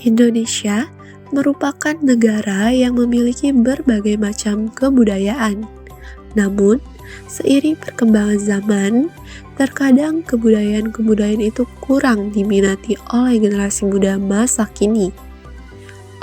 Indonesia merupakan negara yang memiliki berbagai macam kebudayaan. Namun, seiring perkembangan zaman, terkadang kebudayaan-kebudayaan itu kurang diminati oleh generasi muda masa kini.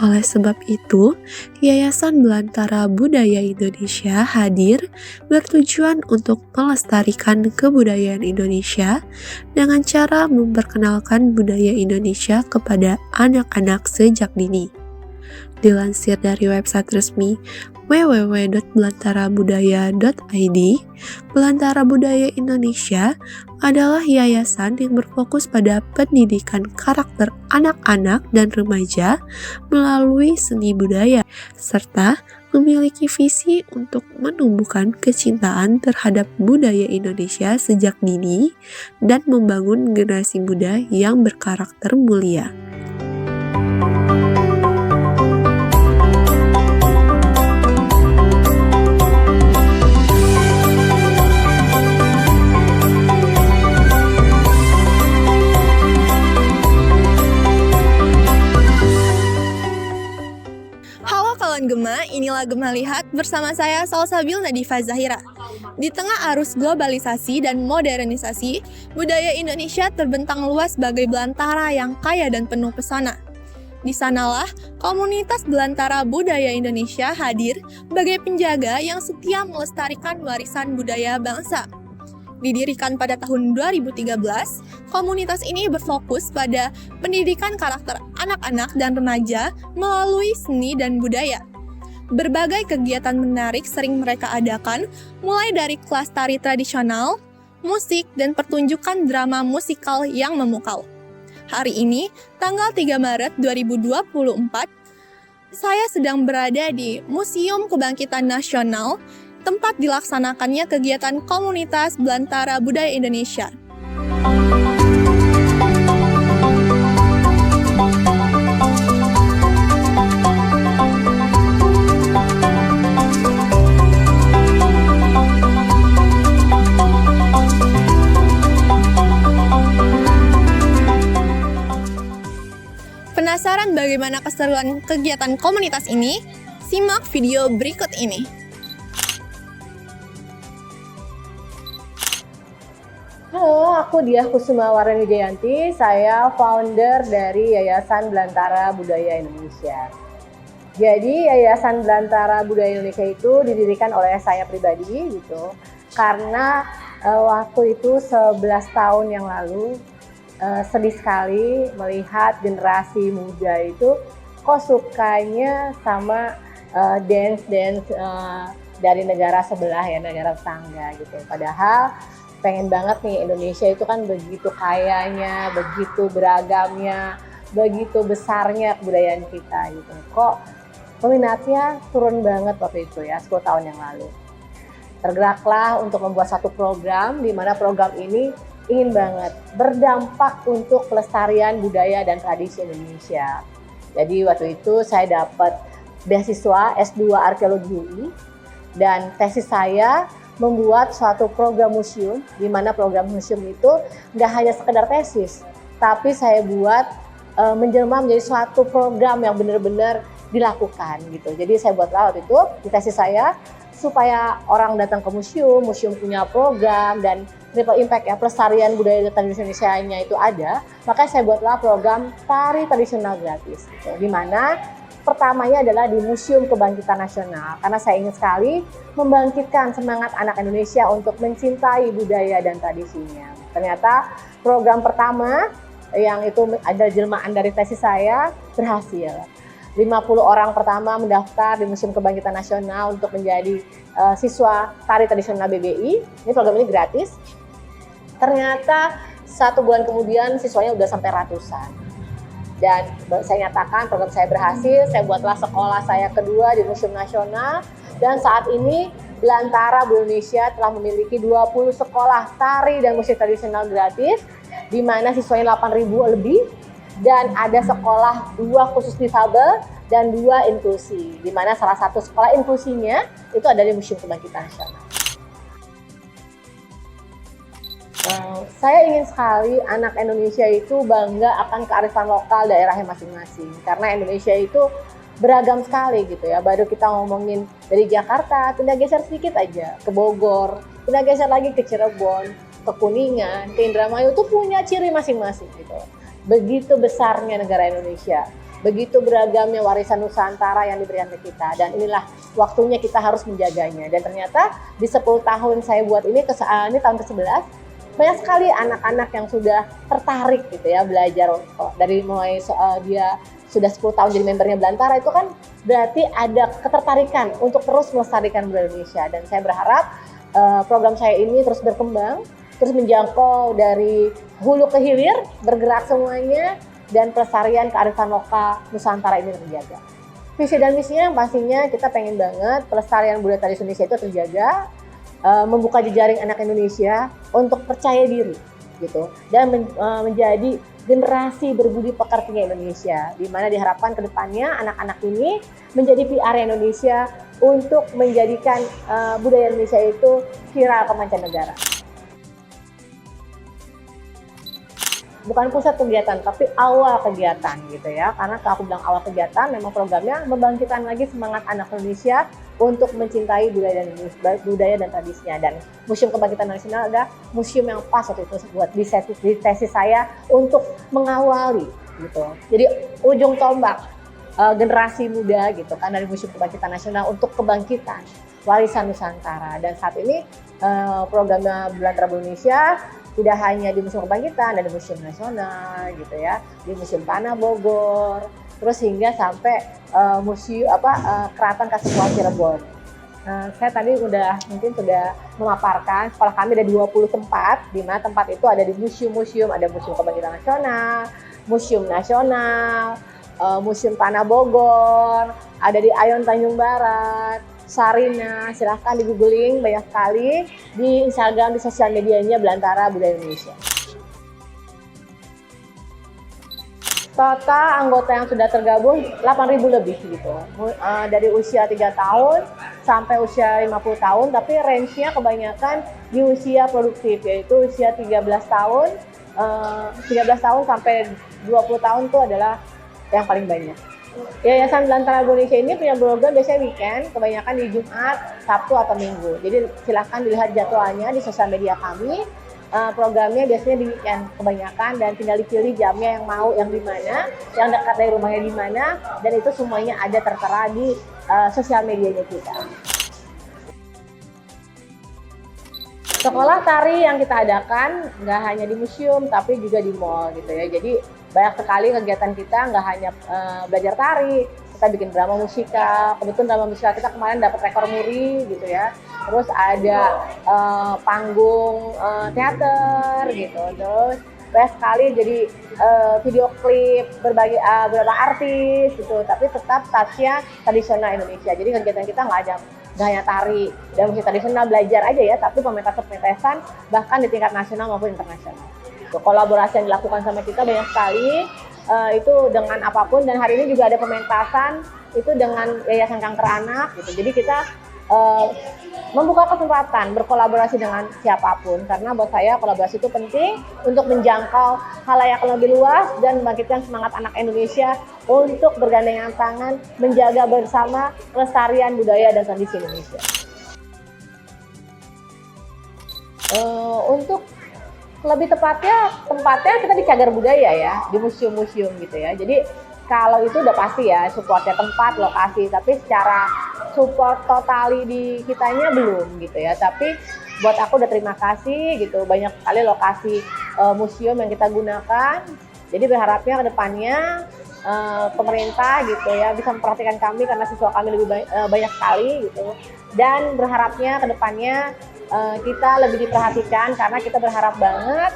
Oleh sebab itu, Yayasan Belantara Budaya Indonesia hadir bertujuan untuk melestarikan kebudayaan Indonesia dengan cara memperkenalkan budaya Indonesia kepada anak-anak sejak dini. Dilansir dari website resmi www.belantarabudaya.id, Belantara Budaya Indonesia adalah yayasan yang berfokus pada pendidikan karakter anak-anak dan remaja melalui seni budaya, serta memiliki visi untuk menumbuhkan kecintaan terhadap budaya Indonesia sejak dini dan membangun generasi muda yang berkarakter mulia. Kawan Gema, inilah Gema Lihat bersama saya Salsabil Nadifa Zahira. Di tengah arus globalisasi dan modernisasi, budaya Indonesia terbentang luas sebagai belantara yang kaya dan penuh pesona. Di sanalah komunitas Belantara Budaya Indonesia hadir sebagai penjaga yang setia melestarikan warisan budaya bangsa. Didirikan pada tahun 2013, komunitas ini berfokus pada pendidikan karakter anak-anak dan remaja melalui seni dan budaya. Berbagai kegiatan menarik sering mereka adakan, mulai dari kelas tari tradisional, musik, dan pertunjukan drama musikal yang memukau. Hari ini, tanggal 3 Maret 2024, saya sedang berada di Museum Kebangkitan Nasional, tempat dilaksanakannya kegiatan komunitas Belantara Budaya Indonesia. Penasaran bagaimana keseruan kegiatan komunitas ini? Simak video berikut ini. Halo, aku Diah Kusuma Warani Jayanti. Saya founder dari Yayasan Belantara Budaya Indonesia. Jadi Yayasan Belantara Budaya Indonesia itu didirikan oleh saya pribadi gitu. Karena waktu itu 11 tahun yang lalu sedih sekali melihat generasi muda itu kok sukanya sama dance dari negara sebelah ya, negara tetangga gitu. Padahal pengen banget nih, Indonesia itu kan begitu kayanya, begitu beragamnya, begitu besarnya kebudayaan kita gitu. Kok peminatnya turun banget waktu itu ya, 10 tahun yang lalu. Tergeraklah untuk membuat satu program, di mana program ini ingin banget berdampak untuk pelestarian budaya dan tradisi Indonesia. Jadi waktu itu saya dapat beasiswa S2 Arkeologi UI, dan tesis saya membuat suatu program museum, di mana program museum itu nggak hanya sekedar tesis, tapi saya buat menjelma menjadi suatu program yang benar-benar dilakukan gitu. Jadi saya buat waktu itu di tesis saya supaya orang datang ke museum punya program dan triple impact ya, pelestarian budaya dan tradisi Indonesia-nya itu ada, maka saya buatlah program tari tradisional gratis gitu, di mana pertamanya adalah di Museum Kebangkitan Nasional, karena saya ingin sekali membangkitkan semangat anak Indonesia untuk mencintai budaya dan tradisinya. Ternyata program pertama yang itu ada jelmaan dari tesis saya berhasil. 50 orang pertama mendaftar di Museum Kebangkitan Nasional untuk menjadi siswa tari tradisional BBI. Ini program ini gratis. Ternyata 1 bulan kemudian siswanya udah sampai ratusan. Dan saya nyatakan program saya berhasil, saya buatlah sekolah saya kedua di Museum Nasional, dan saat ini Belantara Budaya Indonesia telah memiliki 20 sekolah tari dan musik tradisional gratis, di mana siswanya 8.000 lebih, dan ada sekolah 2 khusus difabel dan 2 inklusi, di mana salah satu sekolah inklusinya itu ada di Museum Kebangkitan Nasional. Saya ingin sekali anak Indonesia itu bangga akan kearifan lokal daerahnya masing-masing. Karena Indonesia itu beragam sekali gitu ya. Baru kita ngomongin dari Jakarta, pindah geser sedikit aja ke Bogor, pindah geser lagi ke Cirebon, ke Kuningan, ke Indramayu itu punya ciri masing-masing gitu. Begitu besarnya negara Indonesia, begitu beragamnya warisan Nusantara yang diberikan ke kita, dan inilah waktunya kita harus menjaganya. Dan ternyata di 10 tahun saya buat ini tahun ke-11, banyak sekali anak-anak yang sudah tertarik gitu ya belajar dari mulai dia sudah 10 tahun jadi membernya Belantara, itu kan berarti ada ketertarikan untuk terus melestarikan budaya Indonesia. Dan saya berharap program saya ini terus berkembang, terus menjangkau dari hulu ke hilir, bergerak semuanya, dan pelestarian kearifan lokal Nusantara ini terjaga. Visi dan misinya yang pastinya kita pengen banget pelestarian budaya tradisi Indonesia itu terjaga, membuka jejaring anak Indonesia untuk percaya diri gitu, dan menjadi generasi berbudi pekertinya Indonesia, di mana diharapkan ke depannya anak-anak ini menjadi PR Indonesia untuk menjadikan budaya Indonesia itu viral ke mancanegara. Bukan pusat kegiatan, tapi awal kegiatan gitu ya. Karena kalau aku bilang awal kegiatan, memang programnya membangkitkan lagi semangat anak Indonesia untuk mencintai budaya dan tradisinya. Dan Museum Kebangkitan Nasional adalah museum yang pas waktu itu buat di tesis saya untuk mengawali gitu. Jadi ujung tombak generasi muda gitu kan dari Museum Kebangkitan Nasional untuk kebangkitan warisan Nusantara. Dan saat ini programnya Belantara Indonesia tidak hanya di Museum Kebangkitan, ada di Museum Nasional gitu ya, di Museum Tanah Bogor, terus hingga sampai Keraton Kasepuhan Cirebon. Saya tadi mungkin sudah memaparkan sekolah kami ada 20 tempat, di mana tempat itu ada di museum-museum, ada Museum Kebangkitan Nasional, Museum Nasional, Museum Tanah Bogor, ada di Ayon Tanjung Barat, Sarina. Silahkan di googling, banyak sekali di Instagram, di sosial medianya Belantara Budaya Indonesia. Total anggota yang sudah tergabung 8.000 lebih gitu, dari usia 3 tahun sampai usia 50 tahun, tapi range-nya kebanyakan di usia produktif, yaitu usia 13 tahun sampai 20 tahun itu adalah yang paling banyak. Yayasan Belantara Indonesia ini punya program biasanya weekend, kebanyakan di Jumat, Sabtu, atau Minggu. Jadi silahkan dilihat jadwalnya di sosial media kami. Programnya biasanya di weekend kebanyakan, dan tinggal dipilih jamnya yang mau, yang di mana, yang dekat dari rumahnya di mana, dan itu semuanya ada tertera di sosial medianya kita. Sekolah tari yang kita adakan nggak hanya di museum, tapi juga di mall gitu ya. Jadi banyak sekali kegiatan kita, nggak hanya belajar tari, kita bikin drama musikal. Kebetulan drama musikal kita kemarin dapat rekor muri gitu ya. Terus ada panggung teater gitu. Terus banyak sekali jadi video klip berbagai beberapa artis gitu. Tapi tetap touch-nya tradisional Indonesia. Jadi kegiatan kita nggak hanya tari dan musik tradisional belajar aja ya, tapi pementasan bahkan di tingkat nasional maupun internasional. Kolaborasi yang dilakukan sama kita banyak sekali, itu dengan apapun, dan hari ini juga ada pementasan itu dengan Yayasan Kanker Anak gitu. Jadi kita membuka kesempatan berkolaborasi dengan siapapun, karena buat saya kolaborasi itu penting untuk menjangkau khalayak yang lebih luas dan membangkitkan semangat anak Indonesia untuk bergandengan tangan menjaga bersama kelestarian budaya dan tradisi Indonesia. Untuk lebih tempatnya kita di Cagar Budaya ya, di museum-museum gitu ya. Jadi kalau itu udah pasti ya supportnya tempat, lokasi, tapi secara support totali di kitanya belum gitu ya. Tapi buat aku udah terima kasih gitu, banyak sekali lokasi museum yang kita gunakan. Jadi berharapnya ke depannya pemerintah gitu ya bisa memperhatikan kami karena siswa kami lebih banyak sekali gitu. Dan berharapnya ke depannya kita lebih diperhatikan, karena kita berharap banget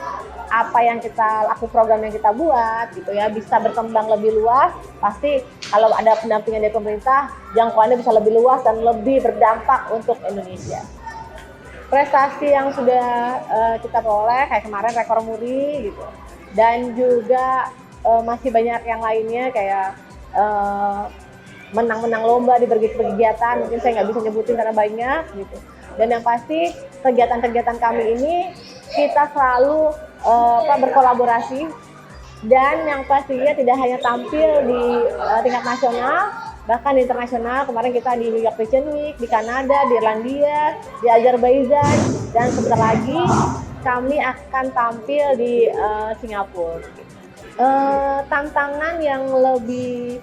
apa yang kita program yang kita buat gitu ya bisa berkembang lebih luas. Pasti kalau ada pendampingan dari pemerintah, jangkauannya bisa lebih luas dan lebih berdampak untuk Indonesia. Prestasi yang sudah kita peroleh kayak kemarin rekor muri gitu, dan juga masih banyak yang lainnya kayak menang lomba di berbagai kegiatan. Mungkin saya nggak bisa nyebutin karena banyak gitu. Dan yang pasti kegiatan-kegiatan kami ini kita selalu berkolaborasi, dan yang pastinya tidak hanya tampil di tingkat nasional, bahkan di internasional. Kemarin kita di New York Fashion Week, di Kanada, di Irlandia, di Azerbaijan, dan sebentar lagi kami akan tampil di Singapura. Tantangan yang lebih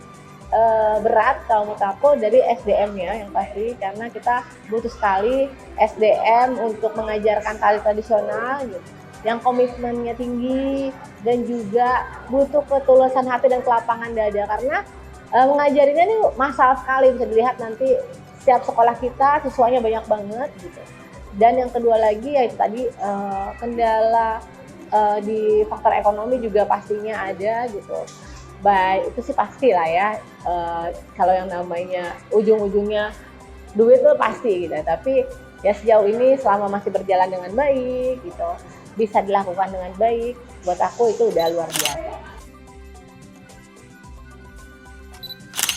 berat kalau menurut aku dari SDM-nya yang pasti, karena kita butuh sekali SDM untuk mengajarkan tari tradisional gitu, yang komitmennya tinggi, dan juga butuh ketulusan hati dan kelapangan dada, karena mengajarinya ini massal sekali, bisa dilihat nanti setiap sekolah kita siswanya banyak banget gitu. Dan yang kedua lagi yaitu tadi kendala di faktor ekonomi juga pastinya ada gitu. Baik, itu sih pasti lah ya, kalau yang namanya ujung-ujungnya duit tuh pasti gitu, tapi ya sejauh ini selama masih berjalan dengan baik gitu, bisa dilakukan dengan baik, buat aku itu udah luar biasa.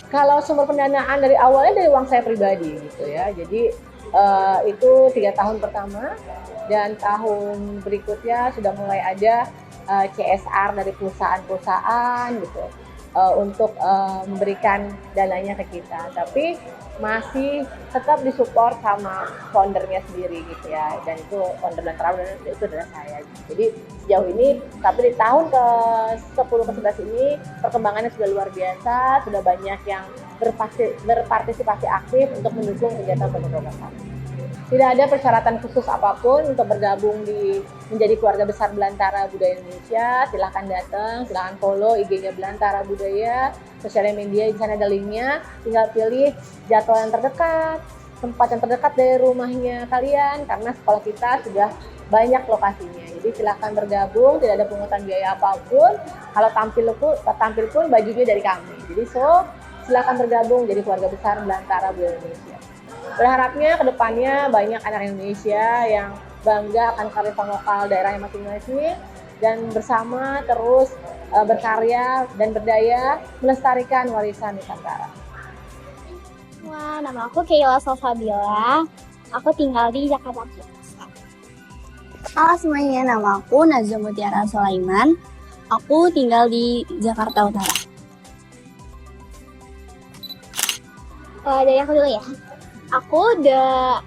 Kalau sumber pendanaan dari awalnya dari uang saya pribadi gitu ya, jadi itu 3 tahun pertama, dan tahun berikutnya sudah mulai ada CSR dari perusahaan-perusahaan gitu untuk memberikan dananya ke kita, tapi masih tetap disupport sama foundernya sendiri gitu ya, dan itu founder dan Belantara itu adalah saya. Jadi sejauh ini, tapi di tahun ke-10 ke-11 ini perkembangannya sudah luar biasa, sudah banyak yang berpartisipasi aktif untuk mendukung kegiatan program kami. Tidak ada persyaratan khusus apapun untuk bergabung menjadi keluarga besar Belantara Budaya Indonesia. Silahkan datang, silahkan follow IG-nya Belantara Budaya, sosial media, di sana ada linknya. Tinggal pilih jadwal yang terdekat, tempat yang terdekat dari rumahnya kalian, karena sekolah kita sudah banyak lokasinya. Jadi silahkan bergabung, tidak ada pungutan biaya apapun. Kalau tampil pun bajunya dari kami. Jadi silahkan bergabung jadi keluarga besar Belantara Budaya Indonesia. Berharapnya kedepannya banyak anak Indonesia yang bangga akan kearifan lokal daerahnya masing-masing, dan bersama terus berkarya dan berdaya melestarikan warisan Nusantara. Wah, nama aku Keila Salsabila. Aku tinggal di Jakarta Pusat. Halo semuanya, nama aku Nazwa Mutiara Sulaiman. Aku tinggal di Jakarta Utara. Dari aku dulu ya. Aku udah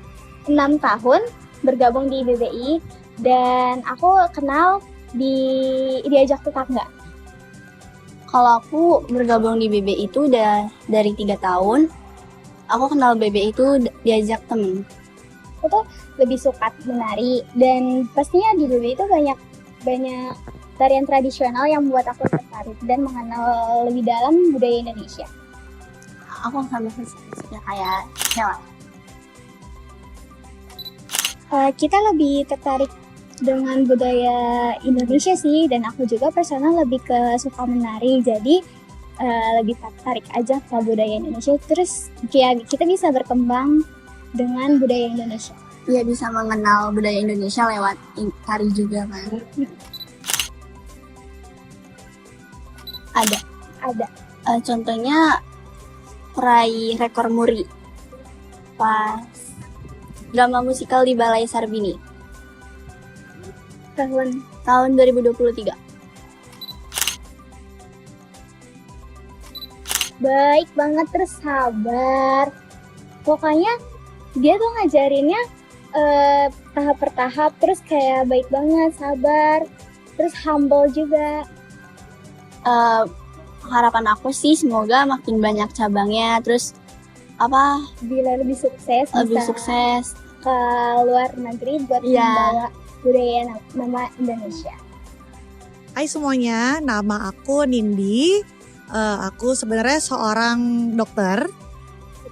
6 tahun bergabung di BBI, dan aku kenal diajak tetangga. Kalau aku bergabung di BBI itu udah dari 3 tahun. Aku kenal BBI itu diajak temen. Aku tuh lebih suka menari, dan pastinya di BBI itu banyak tarian tradisional yang membuat aku tertarik dan mengenal lebih dalam budaya Indonesia. Aku sama fisiknya kayak Sheila. Kita lebih tertarik dengan budaya Indonesia sih, dan aku juga personal lebih ke suka menari, jadi lebih tertarik aja ke budaya Indonesia. Terus ya kita bisa berkembang dengan budaya Indonesia. Iya, bisa mengenal budaya Indonesia lewat tari juga kan. Ada. Contohnya peraih rekor muri pas drama musikal di Balai Sarbini tahun 2023. Baik banget, terus sabar. Pokoknya dia tuh ngajarinnya tahap per tahap, terus kayak baik banget, sabar, terus humble juga. Harapan aku sih semoga makin banyak cabangnya, terus Bila lebih sukses, lebih bisa sukses ke luar negeri buat membawa budaya nama Indonesia. Hai semuanya, nama aku Nindi. Aku sebenarnya seorang dokter,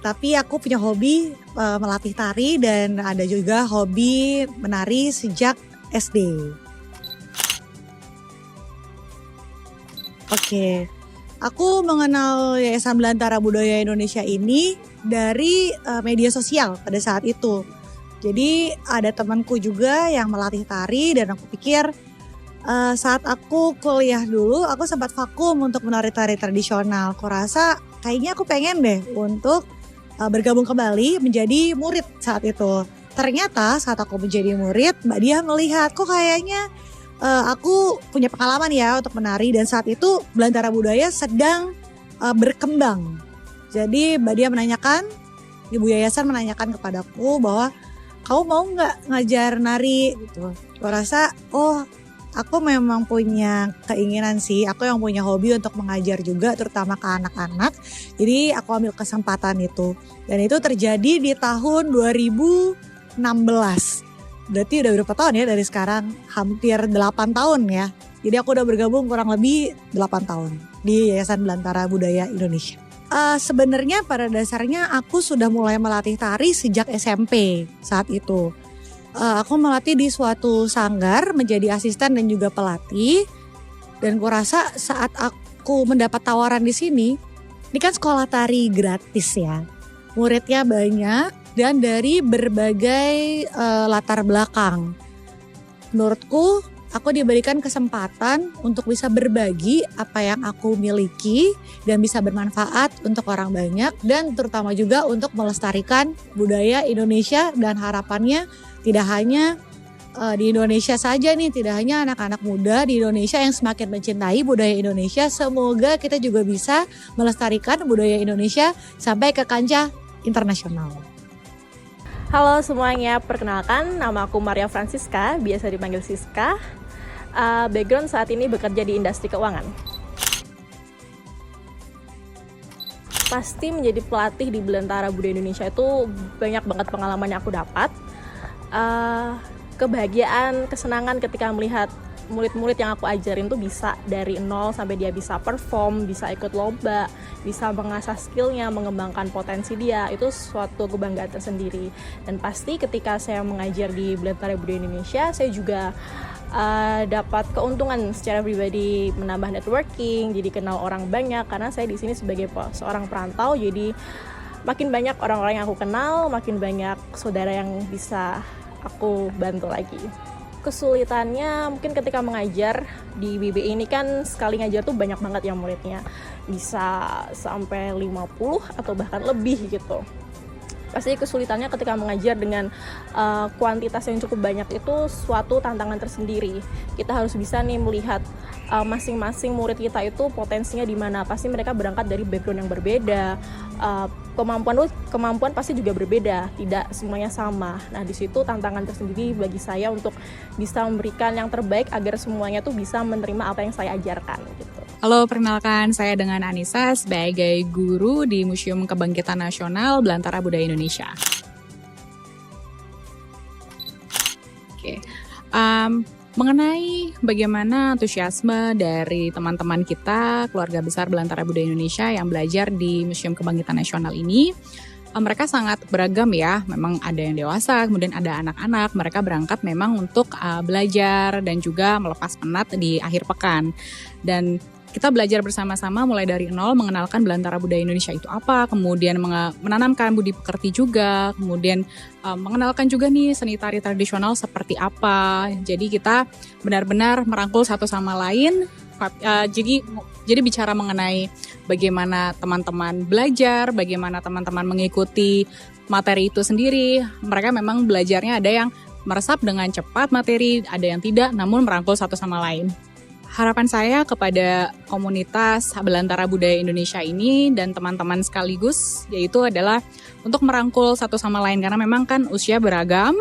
tapi aku punya hobi melatih tari, dan ada juga hobi menari sejak SD. Oke. Aku mengenal Yayasan Belantara Budaya Indonesia ini dari media sosial pada saat itu. Jadi ada temanku juga yang melatih tari, dan aku pikir saat aku kuliah dulu aku sempat vakum untuk menari tari tradisional. Aku rasa kayaknya aku pengen deh untuk bergabung kembali menjadi murid saat itu. ternyata saat aku menjadi murid, Mbak Dia melihat kok kayaknya aku punya pengalaman ya untuk menari, dan saat itu Belantara Budaya sedang berkembang. Jadi Mbak Dia menanyakan, Ibu Yayasan menanyakan kepadaku bahwa kamu mau nggak ngajar nari gitu. Gue rasa aku memang punya keinginan sih, aku yang punya hobi untuk mengajar juga, terutama ke anak-anak. Jadi aku ambil kesempatan itu, dan itu terjadi di tahun 2016. Berarti udah berapa tahun ya dari sekarang? Hampir 8 tahun ya. Jadi aku udah bergabung kurang lebih 8 tahun di Yayasan Belantara Budaya Indonesia. Sebenarnya pada dasarnya aku sudah mulai melatih tari sejak SMP saat itu. Aku melatih di suatu sanggar menjadi asisten dan juga pelatih. Dan gue rasa saat aku mendapat tawaran di sini, ini kan sekolah tari gratis ya. Muridnya banyak dan dari berbagai latar belakang. Menurutku, aku diberikan kesempatan untuk bisa berbagi apa yang aku miliki dan bisa bermanfaat untuk orang banyak, dan terutama juga untuk melestarikan budaya Indonesia, dan harapannya tidak hanya di Indonesia saja nih, tidak hanya anak-anak muda di Indonesia yang semakin mencintai budaya Indonesia, semoga kita juga bisa melestarikan budaya Indonesia sampai ke kancah internasional. Halo semuanya, perkenalkan nama aku Maria Francisca, biasa dipanggil Siska. Background saat ini bekerja di industri keuangan. Pasti menjadi pelatih di Belantara Budaya Indonesia itu banyak banget pengalaman yang aku dapat. Kebahagiaan, kesenangan ketika melihat murid-murid yang aku ajarin tuh bisa dari nol sampai dia bisa perform, bisa ikut lomba, bisa mengasah skillnya, mengembangkan potensi dia. Itu suatu kebanggaan tersendiri. Dan pasti ketika saya mengajar di Belantara Budaya Indonesia, saya juga dapat keuntungan secara pribadi, menambah networking, jadi kenal orang banyak, karena saya di sini sebagai seorang perantau, jadi makin banyak orang-orang yang aku kenal, makin banyak saudara yang bisa aku bantu lagi. Kesulitannya mungkin ketika mengajar di BB ini kan sekali ngajar tuh banyak banget ya muridnya, bisa sampai 50 atau bahkan lebih gitu. Pasti kesulitannya ketika mengajar dengan kuantitas yang cukup banyak itu suatu tantangan tersendiri. Kita harus bisa nih melihat masing-masing murid kita itu potensinya di mana. Pasti mereka berangkat dari background yang berbeda, kemampuan pasti juga berbeda, tidak semuanya sama. Nah, di situ tantangan tersendiri bagi saya untuk bisa memberikan yang terbaik agar semuanya tuh bisa menerima apa yang saya ajarkan gitu. Halo, perkenalkan saya dengan Anissa sebagai guru di Museum Kebangkitan Nasional Belantara Budaya Indonesia. Oke. Mengenai bagaimana antusiasme dari teman-teman kita, keluarga besar Belantara Budaya Indonesia yang belajar di Museum Kebangkitan Nasional ini, mereka sangat beragam ya. Memang ada yang dewasa, kemudian ada anak-anak. Mereka berangkat memang untuk belajar dan juga melepas penat di akhir pekan. Dan kita belajar bersama-sama mulai dari nol, mengenalkan Belantara Budaya Indonesia itu apa, kemudian menanamkan budi pekerti juga, kemudian mengenalkan juga nih seni tari tradisional seperti apa. Jadi kita benar-benar merangkul satu sama lain. Jadi bicara mengenai bagaimana teman-teman belajar, bagaimana teman-teman mengikuti materi itu sendiri. Mereka memang belajarnya ada yang meresap dengan cepat materi, ada yang tidak, namun merangkul satu sama lain. Harapan saya kepada komunitas Belantara Budaya Indonesia ini dan teman-teman sekaligus yaitu adalah untuk merangkul satu sama lain, karena memang kan usia beragam.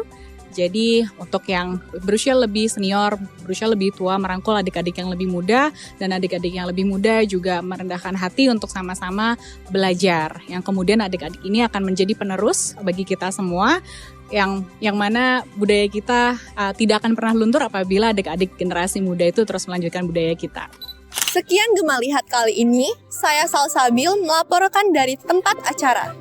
Jadi untuk yang berusia lebih senior, berusia lebih tua, merangkul adik-adik yang lebih muda, dan adik-adik yang lebih muda juga merendahkan hati untuk sama-sama belajar. Yang kemudian adik-adik ini akan menjadi penerus bagi kita semua, yang mana budaya kita tidak akan pernah luntur apabila adik-adik generasi muda itu terus melanjutkan budaya kita. Sekian Gema Lihat kali ini, saya Salsabil melaporkan dari tempat acara.